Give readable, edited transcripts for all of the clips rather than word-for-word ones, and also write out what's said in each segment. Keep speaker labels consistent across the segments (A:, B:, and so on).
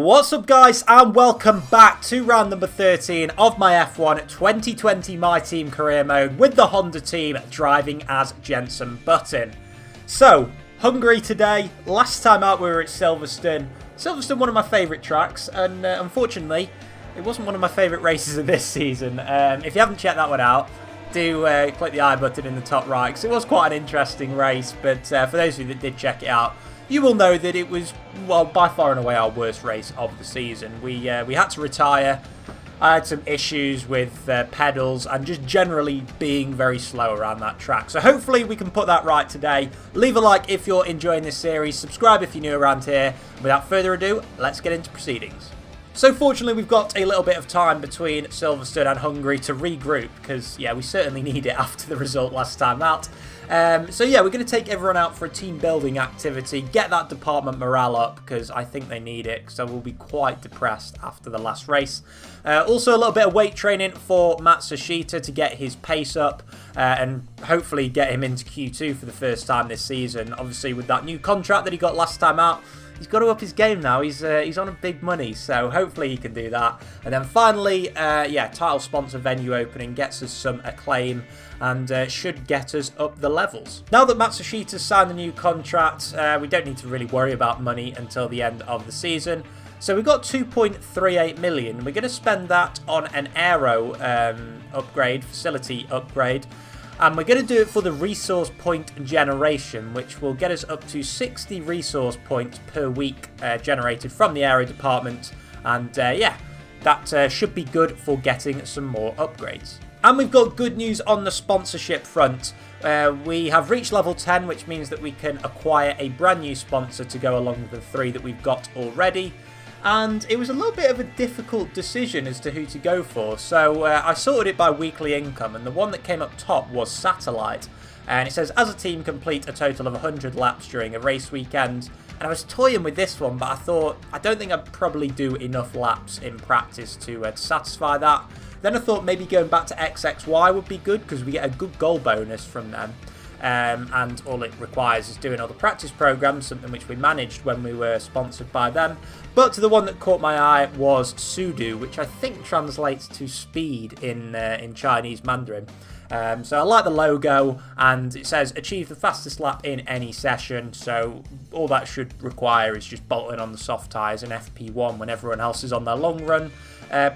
A: What's up guys, and welcome back to round number 13 of my F1 2020 My Team career mode with the Honda team driving as Jenson Button. So, Hungary today. Last time out we were at Silverstone. Silverstone, one of my favourite tracks, and unfortunately it wasn't one of my favourite races of this season. If you haven't checked that one out, do click the I button in the top right, because it was quite an interesting race. But for those of you that did check it out, you will know that it was, well, by far and away our worst race of the season. We had to retire. I had some issues with pedals and just generally being very slow around that track. So hopefully we can put that right today. Leave a like if you're enjoying this series. Subscribe if you're new around here. Without further ado, let's get into proceedings. So fortunately we've got a little bit of time between Silverstone and Hungary to regroup, because yeah, we certainly need it after the result last time out. So yeah, we're going to take everyone out for a team building activity, get that department morale up, because I think they need it, because I will be quite depressed after the last race. Also a little bit of weight training for Matsushita to get his pace up and hopefully get him into Q2 for the first time this season. Obviously with that new contract that he got last time out, he's got to up his game now. He's on a big money, so hopefully he can do that. And then finally, yeah, title sponsor venue opening gets us some acclaim and should get us up the levels. Now that Matsushita's signed the new contract, we don't need to really worry about money until the end of the season. So we've got 2.38 million. We're going to spend that on an aero upgrade, facility upgrade. And we're going to do it for the resource point generation, which will get us up to 60 resource points per week generated from the aero department. And yeah, that should be good for getting some more upgrades. And we've got good news on the sponsorship front. We have reached level 10, which means that we can acquire a brand new sponsor to go along with the 3 that we've got already. And it was a little bit of a difficult decision as to who to go for. So I sorted it by weekly income, and the one that came up top was Satellite. And it says, as a team, complete a total of 100 laps during a race weekend. And I was toying with this one, but I thought, I don't think I'd probably do enough laps in practice to satisfy that. Then I thought maybe going back to XXY would be good, because we get a good goal bonus from them. And all it requires is doing all the practice programs, something which we managed when we were sponsored by them. But the one that caught my eye was Sudo, which I think translates to speed in Chinese Mandarin. So I like the logo, and it says achieve the fastest lap in any session. So all that should require is just bolting on the soft tyres and FP1 when everyone else is on their long run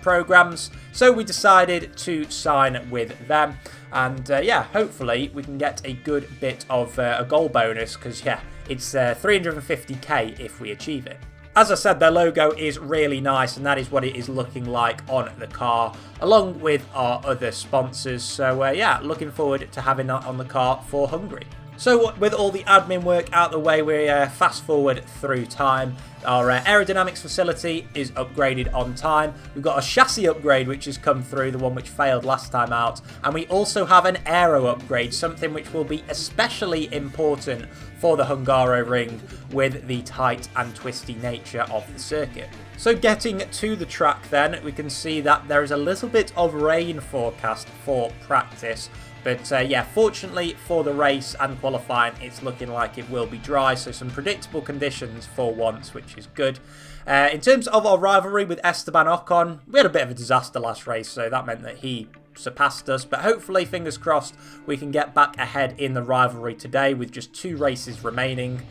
A: programs. So we decided to sign with them, and yeah, hopefully we can get a good bit of a goal bonus, because yeah, it's 350k if we achieve it. As I said, their logo is really nice, and that is what it is looking like on the car, along with our other sponsors. So yeah, looking forward to having that on the car for Hungary. So with all the admin work out the way, we fast forward through time. Our aerodynamics facility is upgraded on time. We've got a chassis upgrade which has come through, the one which failed last time out. And we also have an aero upgrade, something which will be especially important for the Hungaroring with the tight and twisty nature of the circuit. So getting to the track then, we can see that there is a little bit of rain forecast for practice. But yeah, fortunately for the race and qualifying, it's looking like it will be dry. So some predictable conditions for once, which is good. In terms of our rivalry with Esteban Ocon, we had a bit of a disaster last race, so that meant that he surpassed us. But hopefully, fingers crossed, we can get back ahead in the rivalry today with just 2 races remaining.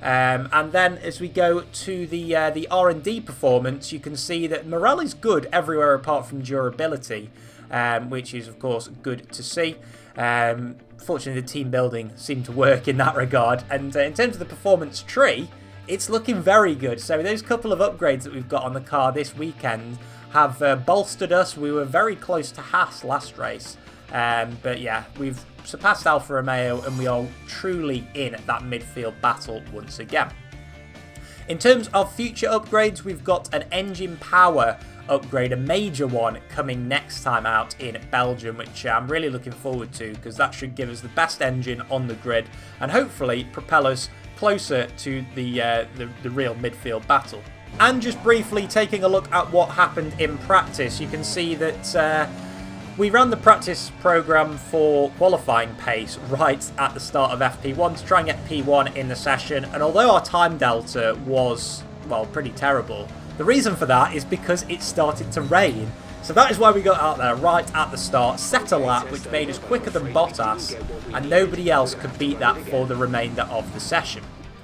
A: And then as we go to the R&D performance, you can see that morale is good everywhere apart from durability, which is of course good to see. Fortunately, the team building seemed to work in that regard. And in terms of the performance tree, it's looking very good. So those couple of upgrades that we've got on the car this weekend have bolstered us. We were very close to Haas last race. But yeah, we've surpassed Alfa Romeo, and we are truly in that midfield battle once again. In terms of future upgrades, we've got an engine power upgrade, a major one, coming next time out in Belgium, which I'm really looking forward to, because that should give us the best engine on the grid and hopefully propel us closer to the real midfield battle. And just briefly taking a look at what happened in practice, you can see that we ran the practice program for qualifying pace right at the start of FP1 to try and get P1 in the session, and although our time delta was, well, pretty terrible, The reason for that is because it started to rain. So that is why we got out there right at the start, set a lap which made us quicker than Bottas, and nobody else could beat that for the remainder of the session.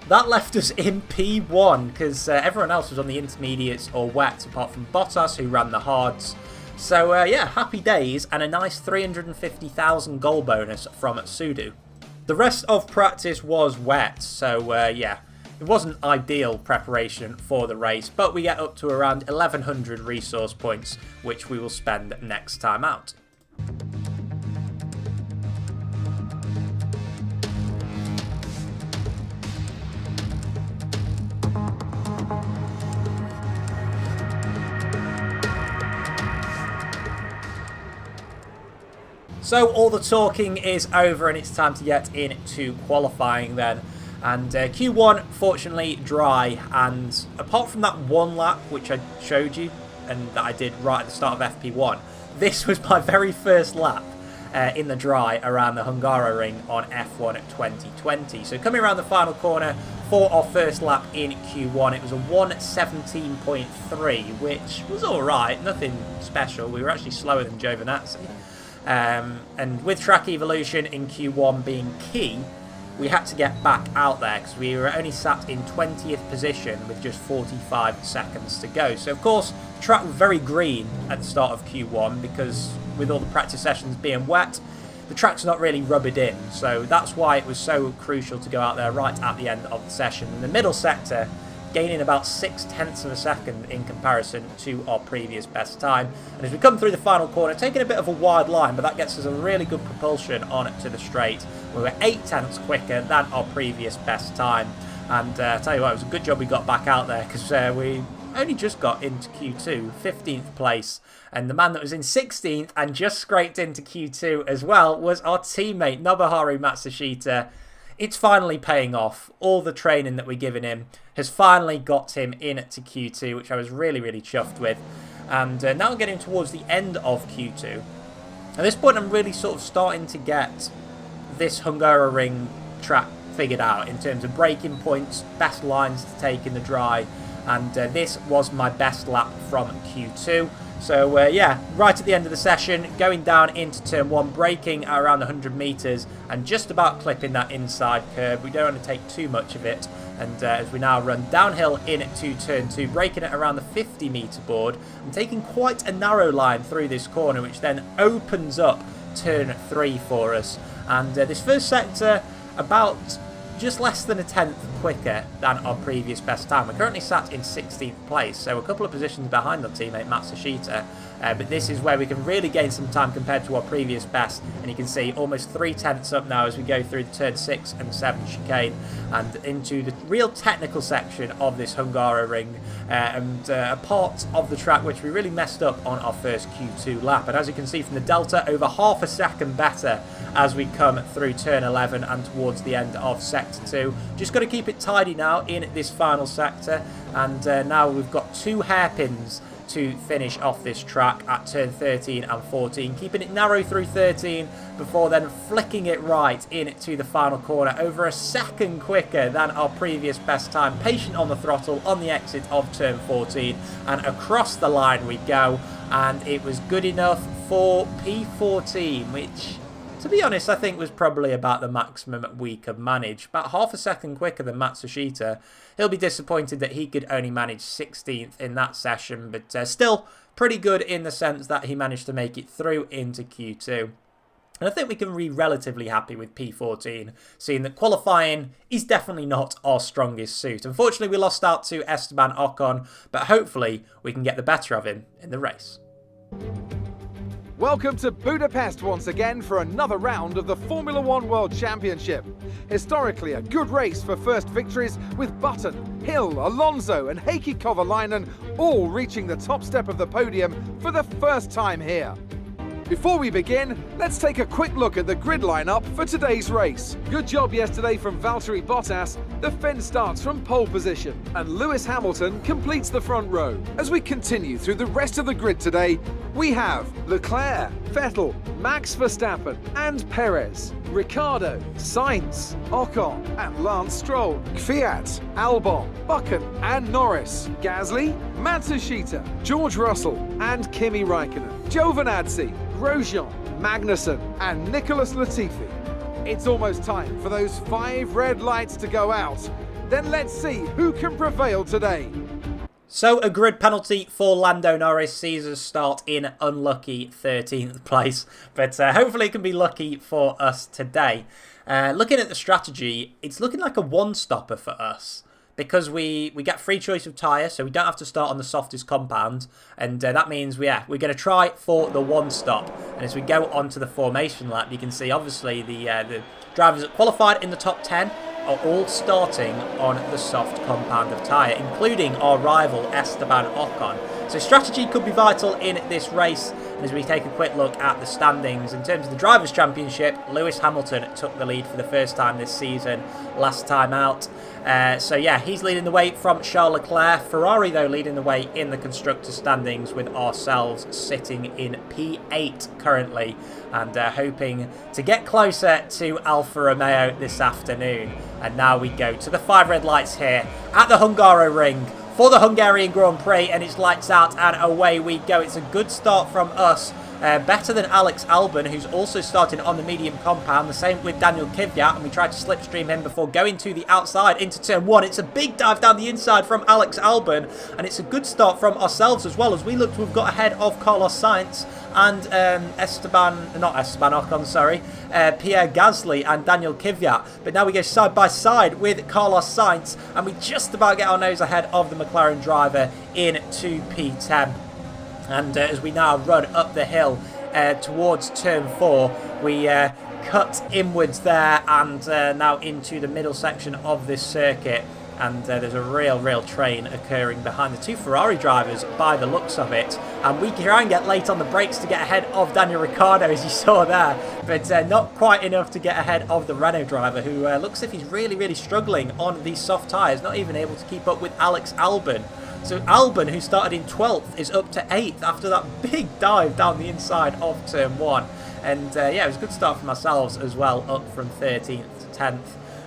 A: That left us in P1 because everyone else was on the intermediates or wets apart from Bottas, who ran the hards. So yeah, happy days and a nice 350,000 goal bonus from Sudu. The rest of practice was wet, so yeah, it wasn't ideal preparation for the race, but we get up to around 1100 resource points, which we will spend next time out. So all the talking is over and it's time to get into qualifying then. And Q1, fortunately, dry. And apart from that one lap, which I showed you and that I did right at the start of FP1, this was my very first lap in the dry around the Hungaroring on F1 2020. So coming around the final corner for our first lap in Q1, it was a 1:17.3, which was all right, nothing special. We were actually slower than Giovinazzi. And with track evolution in Q1 being key, we had to get back out there because we were only sat in 20th position with just 45 seconds to go. So of course, the track was very green at the start of Q1 because with all the practice sessions being wet, the track's not really rubbered in. So that's why it was so crucial to go out there right at the end of the session. In the middle sector, gaining about 0.6 of a second in comparison to our previous best time. And as we come through the final corner, taking a bit of a wide line, but that gets us a really good propulsion on to the straight. We were 0.8 quicker than our previous best time. And I tell you what, it was a good job we got back out there because we only just got into Q2, 15th place. And the man that was in 16th and just scraped into Q2 as well was our teammate, Nobuharu Matsushita. It's finally paying off. All the training that we're giving him has finally got him into Q2, which I was really, really chuffed with. And now I'm getting towards the end of Q2. At this point, I'm really sort of starting to get this Hungaroring track figured out in terms of braking points, best lines to take in the dry. And this was my best lap from Q2. So yeah, right at the end of the session, going down into turn 1, braking at around 100 metres and just about clipping that inside curb. We don't want to take too much of it. And as we now run downhill into turn 2, braking at around the 50 metre board and taking quite a narrow line through this corner, which then opens up turn 3 for us. And this first sector, about just less than a tenth quicker than our previous best time. We're currently sat in 16th place, so a couple of positions behind our teammate Matsushita. But this is where we can really gain some time compared to our previous best. And you can see almost 0.3 up now as we go through the turn 6 and 7 chicane and into the real technical section of this Hungaroring and a part of the track which we really messed up on our first Q2 lap. And as you can see from the delta, over half a second better as we come through turn 11 and towards the end of sector 2. Just got to keep it tidy now in this final sector. And now we've got 2 hairpins to finish off this track at turn 13 and 14, keeping it narrow through 13 before then flicking it right into the final corner, over a second quicker than our previous best time, patient on the throttle on the exit of turn 14, and across the line we go. And it was good enough for P14, which, to be honest, I think was probably about the maximum we could manage. About half a second quicker than Matsushita. He'll be disappointed that he could only manage 16th in that session, but still pretty good in the sense that he managed to make it through into Q2. And I think we can be relatively happy with P14, seeing that qualifying is definitely not our strongest suit. Unfortunately, we lost out to Esteban Ocon, but hopefully we can get the better of him in the race.
B: Welcome to Budapest once again for another round of the Formula One World Championship. Historically a good race for first victories, with Button, Hill, Alonso and Heikki Kovalainen all reaching the top step of the podium for the first time here. Before we begin, let's take a quick look at the grid lineup for today's race. Good job yesterday from Valtteri Bottas. The Finn starts from pole position and Lewis Hamilton completes the front row. As we continue through the rest of the grid today, we have Leclerc, Vettel, Max Verstappen and Perez. Ricciardo, Sainz, Ocon and Lance Stroll, Kvyat, Albon, Buchan and Norris, Gasly, Matsushita, George Russell and Kimi Raikkonen, Giovinazzi, Grosjean, Magnussen and Nicholas Latifi. It's almost time for those 5 red lights to go out. Then let's see who can prevail today.
A: So a grid penalty for Lando Norris sees us start in unlucky 13th place. But hopefully it can be lucky for us today. Looking at the strategy, it's looking like a one-stopper for us. Because we get free choice of tyre, so we don't have to start on the softest compound. And that means, we're going to try for the one-stop. And as we go on to the formation lap, you can see, obviously, the drivers that qualified in the top 10 are all starting on the soft compound of tyre, including our rival Esteban Ocon. So strategy could be vital in this race. And as we take a quick look at the standings, in terms of the Drivers' Championship, Lewis Hamilton took the lead for the first time this season, last time out. So yeah, he's leading the way from Charles Leclerc. Ferrari, though, leading the way in the Constructors' standings, with ourselves sitting in P8 currently, and hoping to get closer to Alfa Romeo this afternoon. And now we go to the 5 red lights here at the Hungaroring for the Hungarian Grand Prix, and it's lights out and away we go. It's a good start from us. Better than Alex Albon, who's also starting on the medium compound. The same with Daniel Kvyat, and we tried to slipstream him before going to the outside into turn 1. It's a big dive down the inside from Alex Albon, and it's a good start from ourselves as well, as we look to have got ahead of Carlos Sainz and Pierre Gasly and Daniel Kvyat. But now we go side by side with Carlos Sainz, and we just about get our nose ahead of the McLaren driver into P10. And as we now run up the hill towards turn 4, we cut inwards there and now into the middle section of this circuit. And there's a real train occurring behind the 2 Ferrari drivers by the looks of it. And we try and get late on the brakes to get ahead of Daniel Ricciardo, as you saw there. But not quite enough to get ahead of the Renault driver, who looks as if he's really struggling on these soft tyres. Not even able to keep up with Alex Albon. So Albon, who started in 12th, is up to 8th after that big dive down the inside of turn 1. And yeah, it was a good start for ourselves as well, up from 13th to 10th.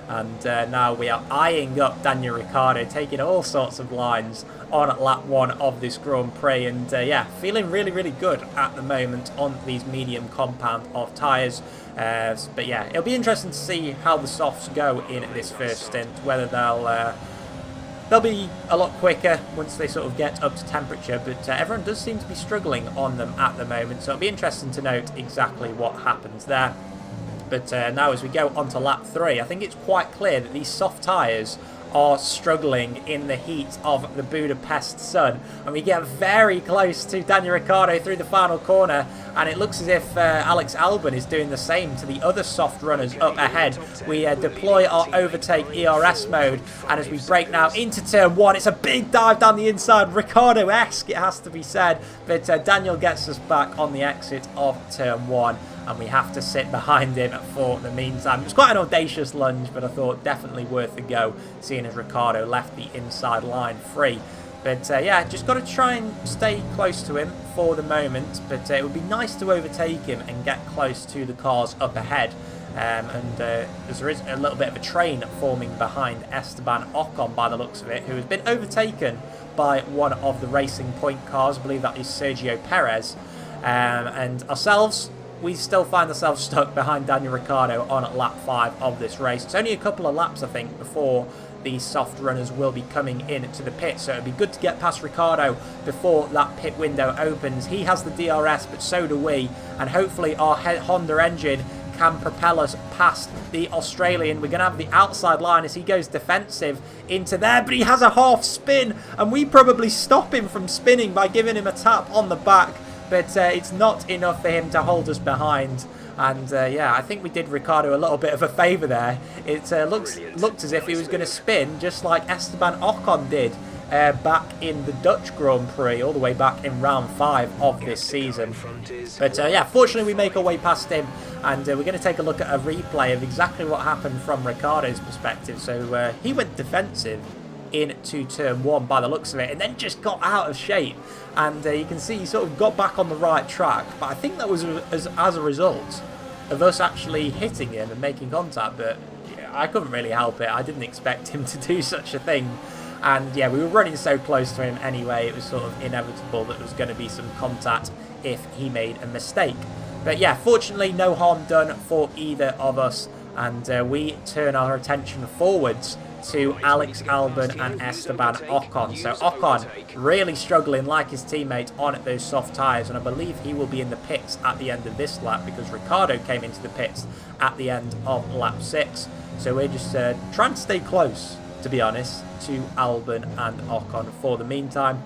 A: And now we are eyeing up Daniel Ricciardo, taking all sorts of lines on lap 1 of this Grand Prix. And yeah, feeling really good at the moment on these medium compound of tyres. But yeah, it'll be interesting to see how the softs go in this first stint, whether they'll be a lot quicker once they sort of get up to temperature, but everyone does seem to be struggling on them at the moment, so it'll be interesting to note exactly what happens there. But now as we go on to lap 3, I think it's quite clear that these soft tyres are struggling in the heat of the Budapest sun, and we get very close to Daniel Ricciardo through the final corner, and it looks as if Alex Albon is doing the same to the other soft runners up ahead. We deploy our overtake ERS mode, and as we brake now into turn 1, it's a big dive down the inside, Ricciardo-esque it has to be said, but Daniel gets us back on the exit of turn 1. And we have to sit behind him for the meantime. It was quite an audacious lunge, but I thought definitely worth a go, seeing as Ricciardo left the inside line free. But yeah, just got to try and stay close to him for the moment. But it would be nice to overtake him and get close to the cars up ahead. As there is a little bit of a train forming behind Esteban Ocon by the looks of it, who has been overtaken by one of the Racing Point cars. I believe that is Sergio Perez. And ourselves, we still find ourselves stuck behind Daniel Ricciardo on lap 5 of this race. It's only a couple of laps, I think, before these soft runners will be coming in to the pit, so it'd be good to get past Ricciardo before that pit window opens. He has the DRS, but so do we, and hopefully our Honda engine can propel us past the Australian. We're going to have the outside line as he goes defensive into there, but he has a half spin, and we probably stop him from spinning by giving him a tap on the back. But it's not enough for him to hold us behind. And yeah, I think we did Ricciardo a little bit of a favour there. It looked as if he was going to spin just like Esteban Ocon did back in the Dutch Grand Prix, all the way back in round 5 of this season. But yeah, fortunately we make our way past him, and we're going to take a look at a replay of exactly what happened from Ricciardo's perspective. So he went defensive into turn 1 by the looks of it, and then just got out of shape, and you can see he sort of got back on the right track, but I think that was as a result of us actually hitting him and making contact, but I couldn't really help it. I didn't expect him to do such a thing. And yeah, we were running so close to him anyway, it was sort of inevitable that there was going to be some contact if he made a mistake. But yeah, fortunately no harm done for either of us, and we turn our attention forwards to Alex Albon and Esteban Ocon. So Ocon really struggling like his teammate on those soft tyres, and I believe he will be in the pits at the end of this lap because Ricciardo came into the pits at the end of lap 6. So we're just trying to stay close, to be honest, to Albon and Ocon for the meantime.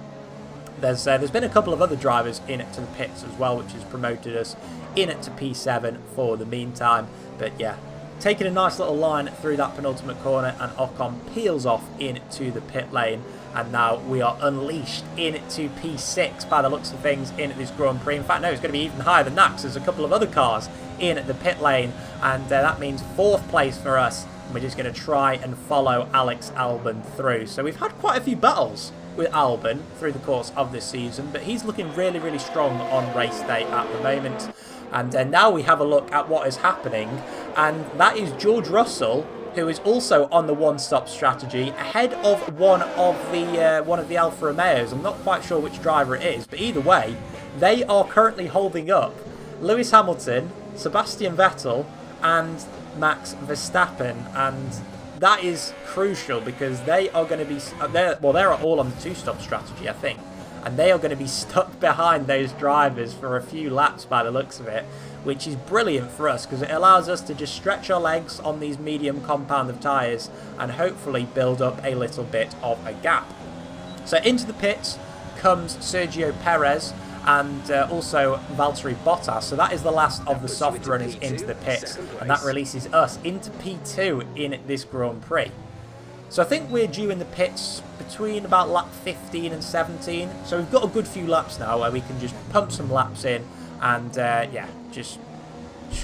A: There's been a couple of other drivers in it to the pits as well, which has promoted us in it to P7 for the meantime. But yeah, taking a nice little line through that penultimate corner, and Ocon peels off into the pit lane. And now we are unleashed into P6 by the looks of things in this Grand Prix. In fact, no, it's going to be even higher than that because there's a couple of other cars in the pit lane, and that means 4th place for us. And we're just going to try and follow Alex Albon through. So we've had quite a few battles with Albon through the course of this season, but he's looking really, really strong on race day at the moment. And now we have a look at what is happening, and that is George Russell, who is also on the one-stop strategy, ahead of one of the Alfa Romeos. I'm not quite sure which driver it is, but either way, they are currently holding up Lewis Hamilton, Sebastian Vettel, and Max Verstappen, and that is crucial because they are going to be they're all on the two-stop strategy, I think, and they are going to be stuck behind those drivers for a few laps by the looks of it, which is brilliant for us because it allows us to just stretch our legs on these medium compound of tyres and hopefully build up a little bit of a gap. So into the pits comes Sergio Perez and also Valtteri Bottas. So that is the last of the soft runners into the pits, and that releases us into P2 in this Grand Prix. So I think we're due in the pits between about lap 15 and 17. So we've got a good few laps now where we can just pump some laps in and yeah, just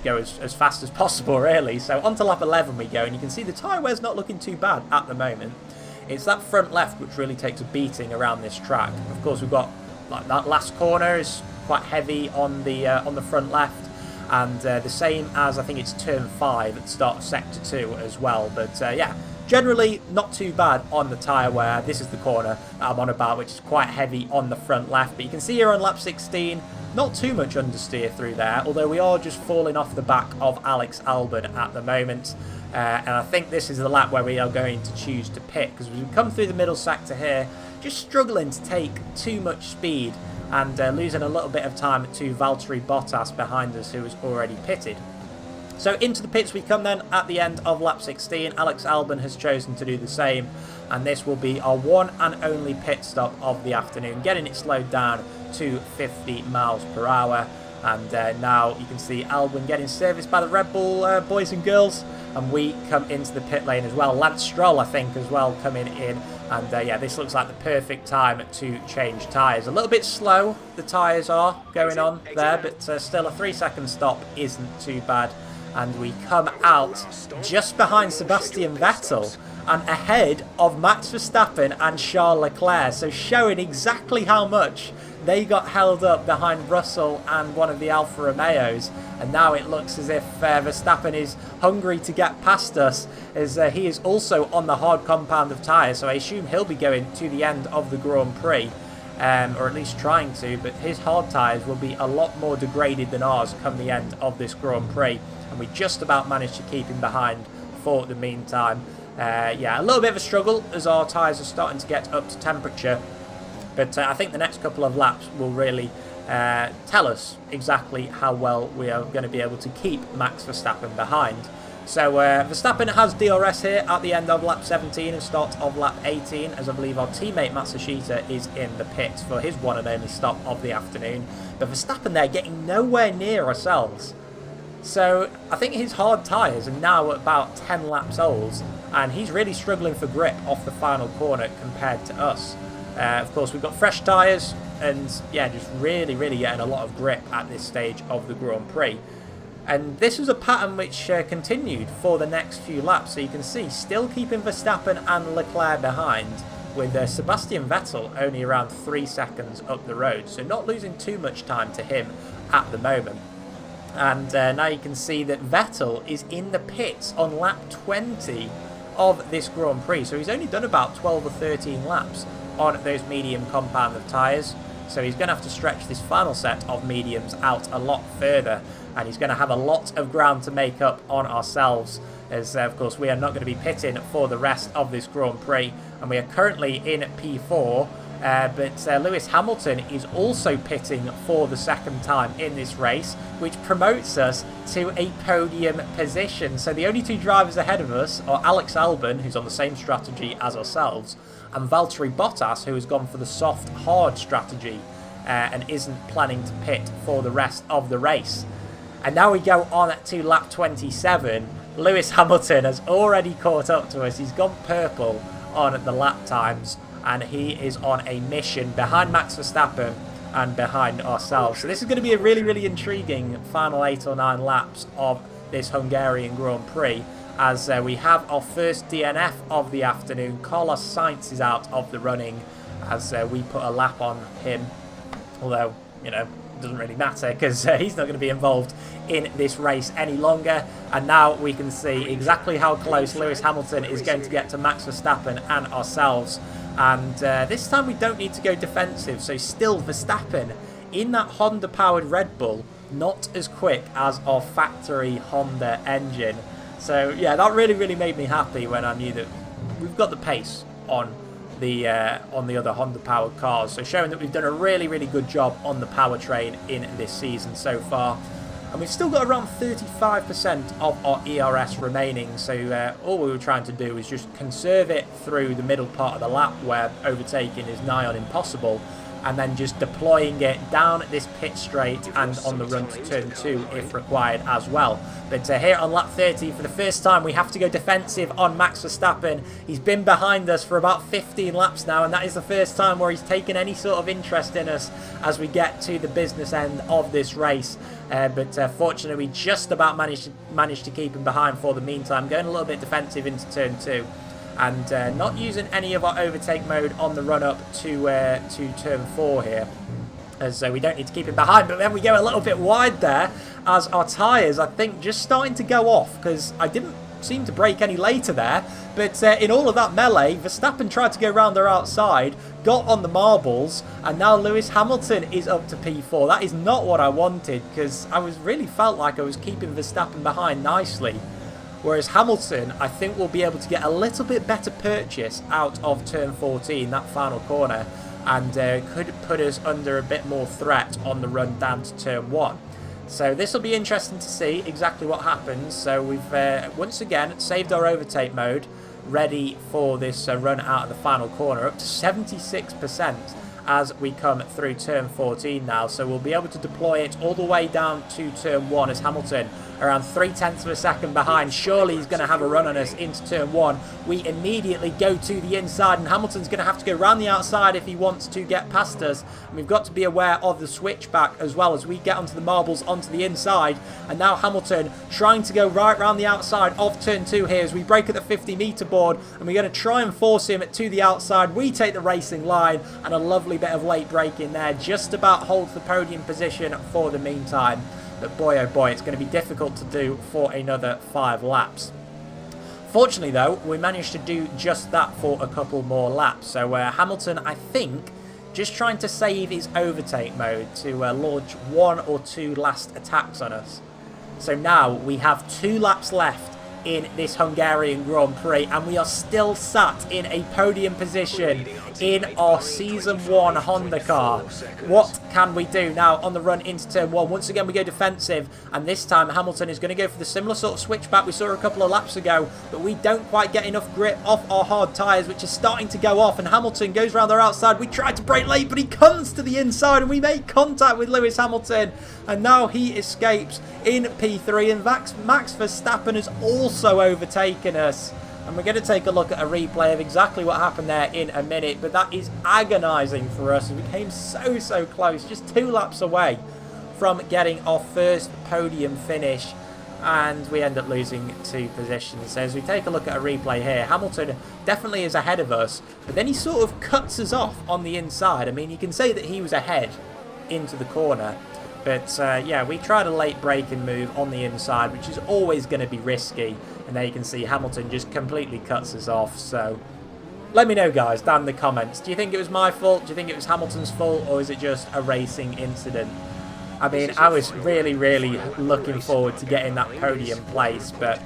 A: go as fast as possible really. So onto lap 11 we go, and you can see the tyre wear's not looking too bad at the moment. It's that front left which really takes a beating around this track. Of course we've got like that last corner is quite heavy on the front left, and the same as I think it's turn 5 at the start of sector 2 as well. But yeah, generally not too bad on the tyre wear. This is the corner that I'm on about, which is quite heavy on the front left. But you can see here on lap 16, not too much understeer through there, although we are just falling off the back of Alex Albon at the moment. And I think this is the lap where we are going to choose to pit, because we come through the middle sector here, just struggling to take too much speed and losing a little bit of time to Valtteri Bottas behind us, who was already pitted. So into the pits we come then at the end of lap 16. Alex Albon has chosen to do the same, and this will be our one and only pit stop of the afternoon, getting it slowed down to 50 miles per hour. And now you can see Albon getting serviced by the Red Bull boys and girls, and we come into the pit lane as well. Lance Stroll, I think, as well, coming in. And yeah, this looks like the perfect time to change tyres. A little bit slow, the tyres are going on there, but still a 3-second stop isn't too bad. And we come out just behind Sebastian Vettel and ahead of Max Verstappen and Charles Leclerc. So showing exactly how much they got held up behind Russell and one of the Alfa Romeos. And now it looks as if Verstappen is hungry to get past us, as he is also on the hard compound of tyres. So I assume he'll be going to the end of the Grand Prix, or at least trying to. But his hard tyres will be a lot more degraded than ours come the end of this Grand Prix. And we just about managed to keep him behind for the meantime. Yeah, a little bit of a struggle as our tyres are starting to get up to temperature. But I think the next couple of laps will really tell us exactly how well we are going to be able to keep Max Verstappen behind. So Verstappen has DRS here at the end of lap 17 and start of lap 18, as I believe our teammate Matsushita is in the pits for his one and only stop of the afternoon. But Verstappen there getting nowhere near ourselves. So I think his hard tyres are now about 10 laps old, and he's really struggling for grip off the final corner compared to us. Of course, we've got fresh tyres, and yeah, just really getting a lot of grip at this stage of the Grand Prix. And this was a pattern which continued for the next few laps. So you can see, still keeping Verstappen and Leclerc behind, with Sebastian Vettel only around 3 seconds up the road. So not losing too much time to him at the moment. And now you can see that Vettel is in the pits on lap 20 of this Grand Prix. So he's only done about 12 or 13 laps on those medium compound of tyres. So he's going to have to stretch this final set of mediums out a lot further. And he's going to have a lot of ground to make up on ourselves. As, of course, we are not going to be pitting for the rest of this Grand Prix. And we are currently in P4. But Lewis Hamilton is also pitting for the second time in this race, which promotes us to a podium position. So the only two drivers ahead of us are Alex Albon, who's on the same strategy as ourselves, and Valtteri Bottas, who has gone for the soft, hard strategy and isn't planning to pit for the rest of the race. And now we go on to lap 27. Lewis Hamilton has already caught up to us. He's gone purple on the lap times, and he is on a mission behind Max Verstappen and behind ourselves. So this is going to be a really, really intriguing final 8 or 9 laps of this Hungarian Grand Prix, as we have our first DNF of the afternoon. Carlos Sainz is out of the running as we put a lap on him, although, you know, it doesn't really matter because he's not going to be involved in this race any longer. And now we can see exactly how close Lewis Hamilton is going to get to Max Verstappen and ourselves. And this time we don't need to go defensive, so still Verstappen in that Honda-powered Red Bull, not as quick as our factory Honda engine. So yeah, that really, really made me happy when I knew that we've got the pace on the other Honda-powered cars. So showing that we've done a really, really good job on the powertrain in this season so far. And we've still got around 35% of our ERS remaining, so all we were trying to do was just conserve it through the middle part of the lap where overtaking is nigh on impossible, and then just deploying it down this pit straight and on the run to turn 2 if required as well. But here on lap 30, for the first time, we have to go defensive on Max Verstappen. He's been behind us for about 15 laps now, and that is the first time where he's taken any sort of interest in us as we get to the business end of this race. But fortunately, we just about managed to keep him behind for the meantime, going a little bit defensive into turn 2. And not using any of our overtake mode on the run-up to turn 4 here, as we don't need to keep him behind. But then we go a little bit wide there, as our tyres, I think, just starting to go off, because I didn't seem to brake any later there. But in all of that melee, Verstappen tried to go round our outside, got on the marbles, and now Lewis Hamilton is up to P4. That is not what I wanted, because I really felt like I was keeping Verstappen behind nicely. Whereas Hamilton, I think, will be able to get a little bit better purchase out of turn 14, that final corner, and could put us under a bit more threat on the run down to turn 1. So this will be interesting to see exactly what happens. So we've once again saved our overtake mode, ready for this run out of the final corner, up to 76% as we come through turn 14 now. So we'll be able to deploy it all the way down to turn 1 as Hamilton, around 0.3 of a second behind. Surely he's going to have a run on us into turn 1. We immediately go to the inside, and Hamilton's going to have to go around the outside if he wants to get past us. And we've got to be aware of the switchback as well as we get onto the marbles onto the inside. And now Hamilton trying to go right round the outside of turn 2 here as we break at the 50-metre board, and we're going to try and force him to the outside. We take the racing line, and a lovely bit of late braking there just about holds the podium position for the meantime. But boy, oh boy, it's going to be difficult to do for another 5 laps. Fortunately, though, we managed to do just that for a couple more laps. So Hamilton, I think, just trying to save his overtake mode to launch 1 or 2 last attacks on us. So now we have 2 laps left in this Hungarian Grand Prix, and we are still sat in a podium position in our Season 1 Honda car. What can we do now on the run into turn 1? Once again, we go defensive, and this time Hamilton is going to go for the similar sort of switchback we saw a couple of laps ago, but we don't quite get enough grip off our hard tyres, which is starting to go off, and Hamilton goes around their outside. We tried to brake late, but he comes to the inside, and we make contact with Lewis Hamilton, and now he escapes in P3, and Max Verstappen has also overtaken us. And we're going to take a look at a replay of exactly what happened there in a minute, but that is agonising for us. We came so close, just 2 laps away from getting our first podium finish, and we end up losing 2 positions. So as we take a look at a replay here, Hamilton definitely is ahead of us, but then he sort of cuts us off on the inside. I mean, you can say that he was ahead into the corner, But yeah, we tried a late braking move on the inside, which is always going to be risky. And there you can see Hamilton just completely cuts us off. So let me know, guys, down in the comments. Do you think it was my fault? Do you think it was Hamilton's fault? Or is it just a racing incident? I mean, I was really, really looking forward to getting that podium place. But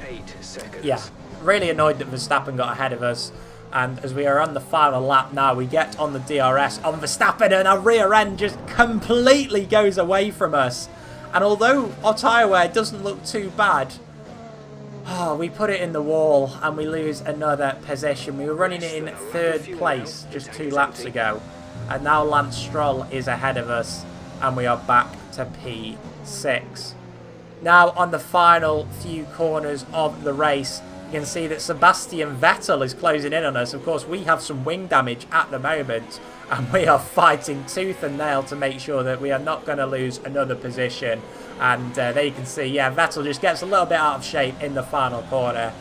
A: yeah, really annoyed that Verstappen got ahead of us. And as we are on the final lap now, we get on the DRS on Verstappen and our rear end just completely goes away from us. And although our tyre wear doesn't look too bad, we put it in the wall and we lose another position. We were running it in third place just 2 laps ago. And now Lance Stroll is ahead of us and we are back to P6. Now on the final few corners of the race, you can see that Sebastian Vettel is closing in on us. Of course, we have some wing damage at the moment, and we are fighting tooth and nail to make sure that we are not going to lose another position. And there you can see, yeah, Vettel just gets a little bit out of shape in the final corner.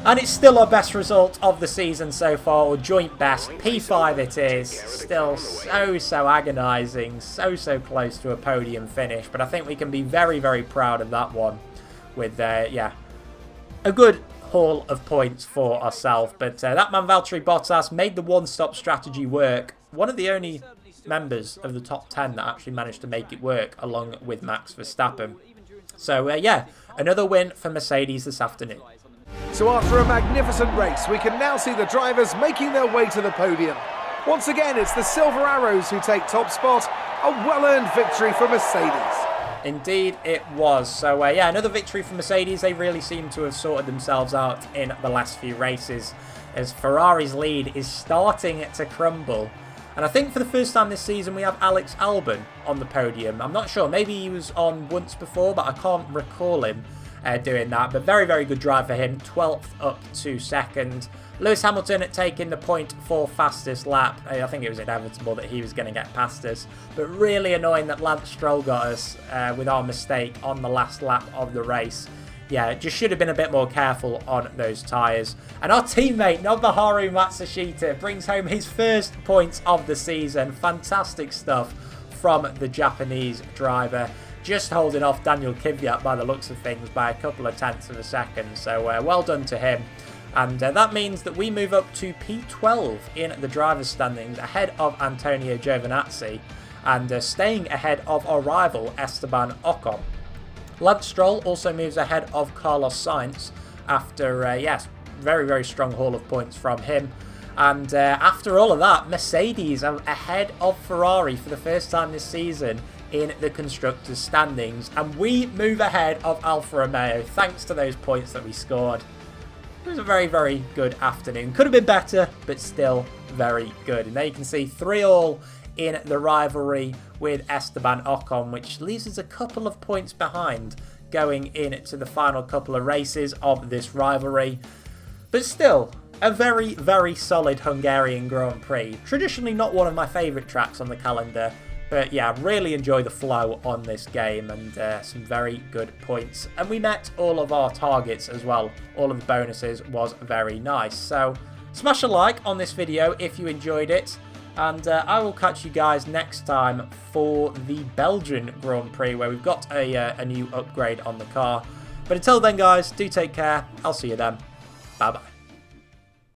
A: And it's still our best result of the season so far, or joint best. P5 it is. Still so agonising, so close to a podium finish. But I think we can be very, very proud of that one with, yeah, a good haul of points for ourselves. But that man Valtteri Bottas made the one-stop strategy work. One of the only members of the top 10 that actually managed to make it work, along with Max Verstappen. So yeah, another win for Mercedes this afternoon.
B: So after a magnificent race, we can now see the drivers making their way to the podium. Once again, it's the Silver Arrows who take top spot. A well-earned victory for Mercedes.
A: Indeed it was. So yeah, another victory for Mercedes. They really seem to have sorted themselves out in the last few races, as Ferrari's lead is starting to crumble. And I think for the first time this season we have Alex Albon on the podium. I'm not sure, maybe he was on once before, but I can't recall him doing that. But very, very good drive for him, 12th up to 2nd. Lewis Hamilton taking the point for fastest lap. I think it was inevitable that he was going to get past us. But really annoying that Lance Stroll got us with our mistake on the last lap of the race. Yeah, just should have been a bit more careful on those tyres. And our teammate, Nobuharu Matsushita, brings home his first points of the season. Fantastic stuff from the Japanese driver. Just holding off Daniel Kvyat by the looks of things by a couple of tenths of a second. So well done to him. And that means that we move up to P12 in the driver's standings, ahead of Antonio Giovinazzi and staying ahead of our rival Esteban Ocon. Lance Stroll also moves ahead of Carlos Sainz after, yes, very, very strong haul of points from him. And after all of that, Mercedes are ahead of Ferrari for the first time this season in the Constructors' standings. And we move ahead of Alfa Romeo thanks to those points that we scored. It was a very, very good afternoon. Could have been better, but still very good. And there you can see 3-3 in the rivalry with Esteban Ocon, which leaves us a couple of points behind going into the final couple of races of this rivalry. But still, a very, very solid Hungarian Grand Prix. Traditionally not one of my favourite tracks on the calendar, but yeah, really enjoy the flow on this game and some very good points. And we met all of our targets as well. All of the bonuses was very nice. So smash a like on this video if you enjoyed it. And I will catch you guys next time for the Belgian Grand Prix, where we've got a new upgrade on the car. But until then, guys, do take care. I'll see you then. Bye-bye.